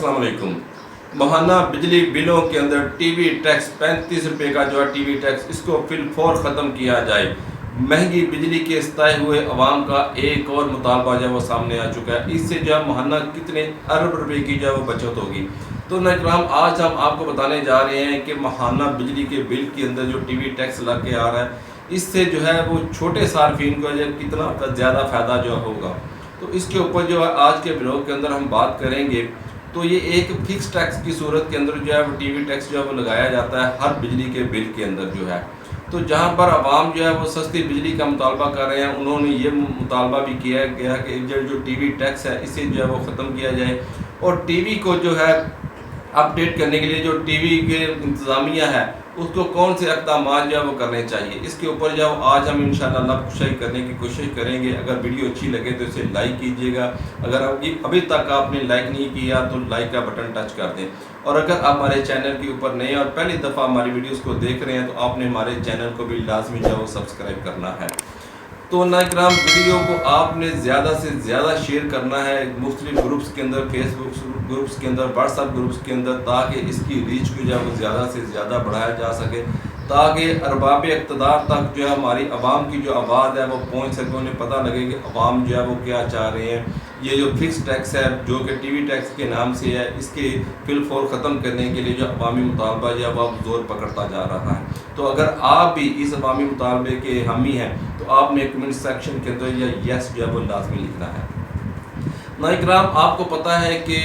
अस्सलाम वालेकुम। माहाना बिजली बिलों के अंदर टीवी टैक्स 35 रुपये का जो है टीवी टैक्स, इसको फिलफौर ख़त्म किया जाए। महंगी बिजली के सताए हुए अवाम का एक और मुतालबा जो है वो सामने आ चुका है। इससे जो है माहाना कितने अरब रुपए की जो है वो बचत होगी। तो नाज़रीन, आज हम आपको बताने जा रहे हैं कि माहाना बिजली के बिल के अंदर जो टीवी टैक्स लग के आ रहा है, इससे जो है वो छोटे सार्फिन को जो कितना ज़्यादा फ़ायदा जो होगा। तो इसके ऊपर जो है आज के ब्लॉग के अंदर हम बात करेंगे। तो ये एक फिक्स टैक्स की सूरत के अंदर जो है वो टीवी टैक्स जो है वो लगाया जाता है हर बिजली के बिल के अंदर जो है। तो जहाँ पर आवाम जो है वो सस्ती बिजली का मुतालबा कर रहे हैं, उन्होंने ये मुतालबा भी किया गया कि जो टीवी टैक्स है इसे जो है वो ख़त्म किया जाए। और टीवी को जो है अपडेट करने के लिए जो टीवी के इंतज़ामिया है उसको कौन से इक़दाम जो है वो करने चाहिए, इसके ऊपर जो आज हम इंशाअल्लाह नबकुशाई करने की कोशिश करेंगे। अगर वीडियो अच्छी लगे तो इसे लाइक कीजिएगा। अगर अभी तक आपने लाइक नहीं किया तो लाइक का बटन टच कर दें। और अगर आप हमारे चैनल के ऊपर नए और पहली दफ़ा हमारी वीडियोस को देख रहे हैं तो आपने हमारे चैनल को भी लाजमी जो है वो सब्सक्राइब करना है। तो नाज़रीन, वीडियो को आपने ज़्यादा से ज़्यादा शेयर करना है मुख्तलिफ ग्रुप्स के अंदर, फेसबुक ग्रुप्स के अंदर, व्हाट्सएप ग्रुप्स के अंदर, ताकि इसकी रीच को जो है वो ज़्यादा से ज़्यादा बढ़ाया जा सके, ताकि अरबाब इक़्तिदार तक जो है हमारी आवाम की जो आवाज़ है वो पहुँच सके। उन्हें पता लगे कि आवाम जो है वो क्या चाह रहे हैं। ये जो फिक्स टैक्स है जो कि टीवी टैक्स के नाम से है, इसके फिलफौर ख़त्म करने के लिए जो अवामी मुतालबा जो है वो अब ज़ोर पकड़ता जा रहा है। तो अगर आप भी इस अवामी मुतालबे के हामी हैं तो आपने कमेंट सेक्शन के अंदर या यस जो है वो लाजमी लिखना है। नाज़रीन, आपको पता है कि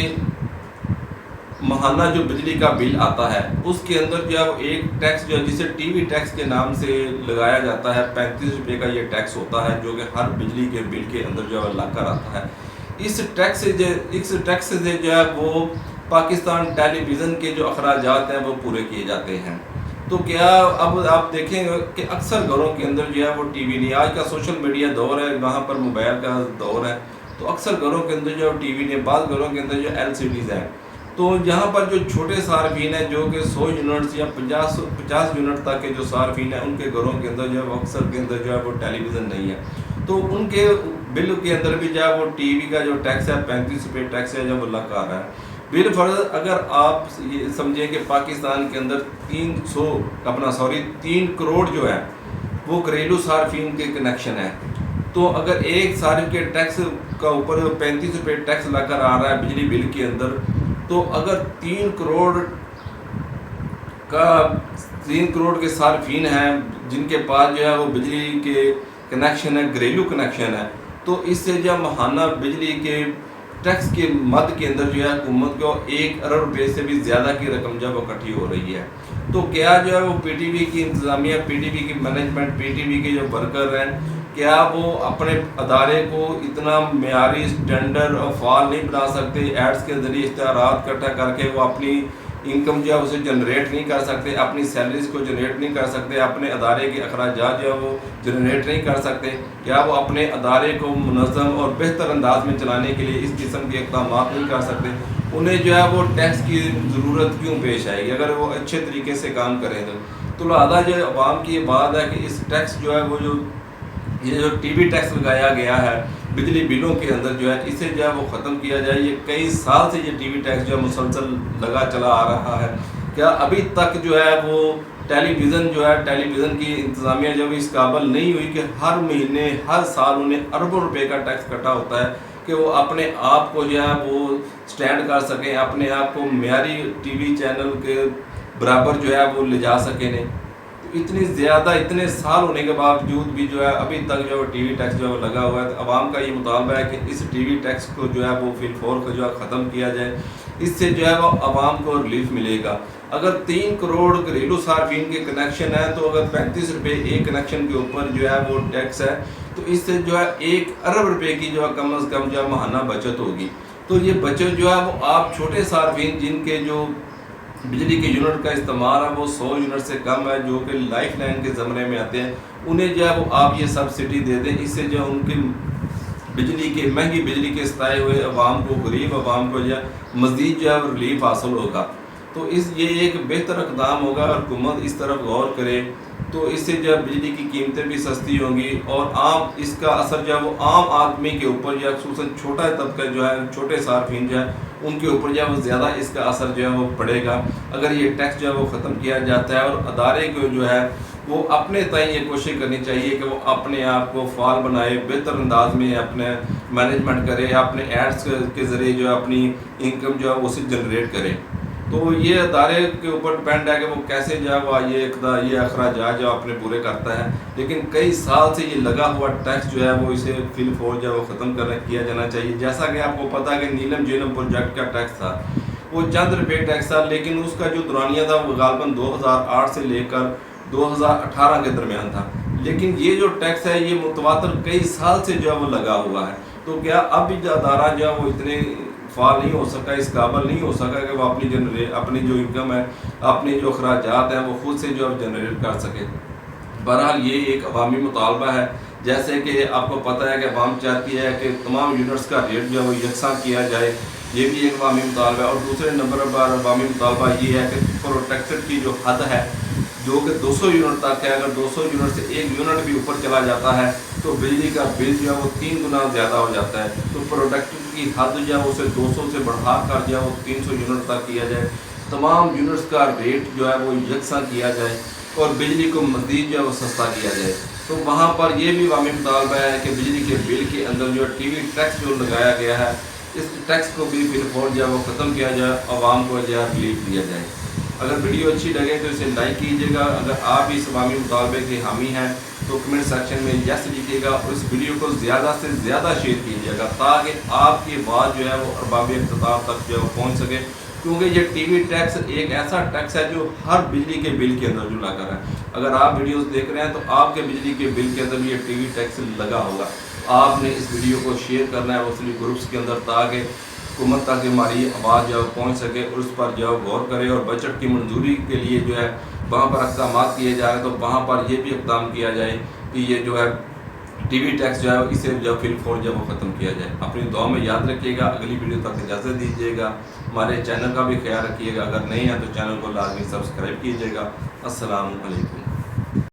माहाना जो बिजली का बिल आता है उसके अंदर जो है वो एक टैक्स जो है जिसे टीवी टैक्स के नाम से लगाया जाता है, 35 रुपये का ये टैक्स होता है जो कि हर बिजली के बिल के अंदर जो है लग कर आता है। इस टैक्स से जो है वो पाकिस्तान टेलीविज़न के जो अखराजात हैं वो पूरे किए जाते हैं। तो क्या अब आप देखेंगे कि अक्सर घरों के अंदर जो है वो टीवी नहीं, आज का सोशल मीडिया दौर है, वहाँ पर मोबाइल का दौर है, तो अक्सर घरों के अंदर जो टीवी नहीं, बाद घरों के अंदर जो LCDs हैं। तो यहाँ पर जो छोटे सार्फिन हैं जो कि 100 यूनिट्स या 50 यूनिट तक के जो सार्फिन हैं उनके घरों के अंदर जो है वो अक्सर के अंदर जो है वो टेलीविज़न नहीं है। तो उनके बिल के अंदर भी जो है वो टीवी का जो टैक्स है 35 रुपये टैक्स है जो वो लग आ रहा है। बिल फर्ज अगर आप ये समझें कि पाकिस्तान के अंदर 3 करोड़ जो है वो घरेलू सार्फिन के कनेक्शन है। तो अगर एक सार्फिन के टैक्स का ऊपर 35 रुपये टैक्स लग कर आ रहा है बिजली बिल के अंदर, तो अगर 3 करोड़ के सार्फिन हैं जिनके पास जो है वो बिजली के कनेक्शन है, घरेलू कनेक्शन है, तो इससे जो माहाना बिजली के टैक्स के मद के अंदर जो है हुकूमत को 1 अरब रुपये से भी ज़्यादा की रकम जब इकट्ठी हो रही है। तो क्या जो है वो PTV की इंतज़ामिया, PTV की मैनेजमेंट, PTV के जो वर्कर हैं, क्या वो अपने अदारे को इतना मेयारी स्टैंडर्ड और फाल नहीं बना सकते? एड्स के ज़रिए इश्तहारात इकट्ठा करके वो अपनी इनकम जो है उसे जनरेट नहीं कर सकते, अपनी सैलरीज को जनरेट नहीं कर सकते, अपने अदारे के अखराजात जो है वो जनरेट नहीं कर सकते? क्या वो अपने अदारे को मुनज़्ज़म और बेहतर अंदाज में चलाने के लिए इस किस्म के इक़दाम नहीं कर सकते? उन्हें जो है वो टैक्स की ज़रूरत क्यों पेश आएगी अगर वो अच्छे तरीके से काम करें? तो लिहाजा जो अवाम की बात है कि इस टैक्स जो है वो ये जो टीवी टैक्स लगाया गया है बिजली बिलों के अंदर जो है, इसे जो है वो ख़त्म किया जाए। ये कई साल से ये टीवी टैक्स जो है मुसलसल लगा चला आ रहा है। क्या अभी तक जो है वो टेलीविज़न की इंतज़ामिया जब इस काबिल नहीं हुई कि हर महीने हर साल उन्हें अरबों रुपए का टैक्स कटा होता है कि वो अपने आप को जो है वो स्टैंड कर सकें, अपने आप को मेयारी टीवी चैनल के बराबर जो है वो ले जा सकें। इतने साल होने के बावजूद भी जो है अभी तक जो टीवी टैक्स जो है लगा हुआ है। तो आवाम का ये मुतालबा है कि इस टीवी टैक्स को जो है वो फिलफौर को जो है ख़त्म किया जाए। इससे जो है वो आवाम को रिलीफ मिलेगा। अगर 3 करोड़ घरेलू सार्फिन के कनेक्शन है तो अगर 35 रुपये एक कनेक्शन के ऊपर जो है वो टैक्स है, तो इससे जो है 1 अरब रुपये की जो है कम अज़ कम जो है माहाना बचत होगी। तो ये बचत जो है वो आप छोटे सार्फिन जिनके जो बिजली के यूनिट का इस्तेमाल है वो 100 यूनिट से कम है, जो कि लाइफ लाइन के ज़मरे में आते हैं, उन्हें जो है वो आप ये सब्सिडी दे दें। इससे जो है उनकी महंगी बिजली के सताए हुए अवाम को, गरीब अवाम को जो मज़ीद जो है रिलीफ हासिल होगा। तो ये एक बेहतर इक़दाम होगा और हुकूमत इस तरफ गौर करे तो इससे जो है बिजली की कीमतें भी सस्ती होंगी और इसका असर जो है वो आम आदमी के ऊपर जो है, खुसूसन छोटा तबका जो है, छोटे सार्फिन जो है ان کے اوپر جو ہے وہ زیادہ اس کا اثر جو ہے وہ پڑے گا۔ اگر یہ ٹیکس جو ہے وہ ختم کیا جاتا ہے اور ادارے کو جو ہے وہ اپنے تئیں یہ کوشش کرنی چاہیے کہ وہ اپنے آپ کو فعال بنائے، بہتر انداز میں اپنے مینجمنٹ کرے، اپنے ایڈس کے ذریعے جو ہے اپنی انکم جو ہے اسے جنریٹ کرے۔ تو یہ ادارے کے اوپر ڈپینڈ ہے کہ وہ کیسے جو ہے وہ یہ اخراجات جو اپنے پورے کرتا ہے، لیکن کئی سال سے یہ لگا ہوا ٹیکس جو ہے وہ اسے فی الفور جو ہے وہ ختم کیا جانا چاہیے۔ جیسا کہ آپ کو پتہ ہے کہ نیلم جیلم پروجیکٹ کا ٹیکس تھا، وہ چند روپے ٹیکس تھا، لیکن اس کا جو دورانیہ تھا وہ غالباً 2008 سے لے کر 2018 کے درمیان تھا، لیکن یہ جو ٹیکس ہے یہ متواتر کئی سال سے جو ہے وہ لگا ہوا ہے۔ تو کیا اب بھی ادارہ جو ہے وہ اتنے فعال نہیں ہو سکا، اس قابل نہیں ہو سکا کہ وہ اپنی جو انکم ہے، اپنے جو اخراجات ہیں وہ خود سے جو ہے جنریٹ کر سکے؟ بہرحال یہ ایک عوامی مطالبہ ہے، جیسے کہ آپ کو پتہ ہے کہ عوام چاہتی ہے کہ تمام یونٹس کا ریٹ جو ہے وہ یکساں کیا جائے، یہ بھی ایک عوامی مطالبہ ہے۔ اور دوسرے نمبر پر عوامی مطالبہ یہ ہے کہ پروٹیکٹڈ کی جو حد ہے جو کہ 200 یونٹ تک ہے، اگر 200 یونٹ سے 1 یونٹ بھی اوپر چلا جاتا ہے تو بجلی کا بل جو ہے وہ 3 گنا زیادہ ہو جاتا ہے۔ تو پروٹیکٹڈ کی حد جو ہے اسے 200 سے بڑھا کر جو ہے وہ 300 یونٹ تک کیا جائے، تمام یونٹس کا ریٹ جو ہے وہ یکساں کیا جائے اور بجلی کو مزید جو ہے وہ سستا کیا جائے۔ تو وہاں پر یہ بھی عوامی مطالبہ ہے کہ بجلی کے بل کے اندر جو ٹی وی ٹیکس جو لگایا گیا ہے، اس ٹیکس کو بھی فی الفور جو ہے وہ ختم کیا جائے، عوام کو جو ہے ریلیف دیا جائے۔ اگر ویڈیو اچھی لگے تو اسے لائک کیجیے گا، اگر آپ اس عوامی مطالبے کے حامی ہیں تو کمنٹ سیکشن میں یس لکھیے گا، اور اس ویڈیو کو زیادہ سے زیادہ شیئر کیجیے گا تاکہ آپ کی بات جو ہے وہ ارباب اقتدار تک جو ہے وہ پہنچ سکے، کیونکہ یہ ٹی وی ٹیکس ایک ایسا ٹیکس ہے جو ہر بجلی کے بل کے اندر جو لگا ہے۔ اگر آپ ویڈیوز دیکھ رہے ہیں تو آپ کے بجلی کے بل کے اندر یہ ٹی وی ٹیکس لگا ہوگا۔ آپ نے اس ویڈیو کو شیئر کرنا ہے مختلف گروپس کے اندر تاکہ حکومت تک ہماری آواز جو ہے پہنچ سکے اور اس پر جو ہے غور کرے، اور بجٹ کی منظوری کے لیے جو ہے وہاں پر اقدامات کیے جائے تو وہاں پر یہ بھی اقدام کیا جائے کہ یہ جو ہے ٹی وی ٹیکس جو ہے اسے جو فی الفور جو ہے وہ ختم کیا جائے۔ اپنی دعا میں یاد رکھیے گا، اگلی ویڈیو تک اجازت دیجیے گا، ہمارے چینل کا بھی خیال رکھیے گا، اگر نہیں ہے تو چینل کو لازمی سبسکرائب کیجیے گا۔ السلام علیکم۔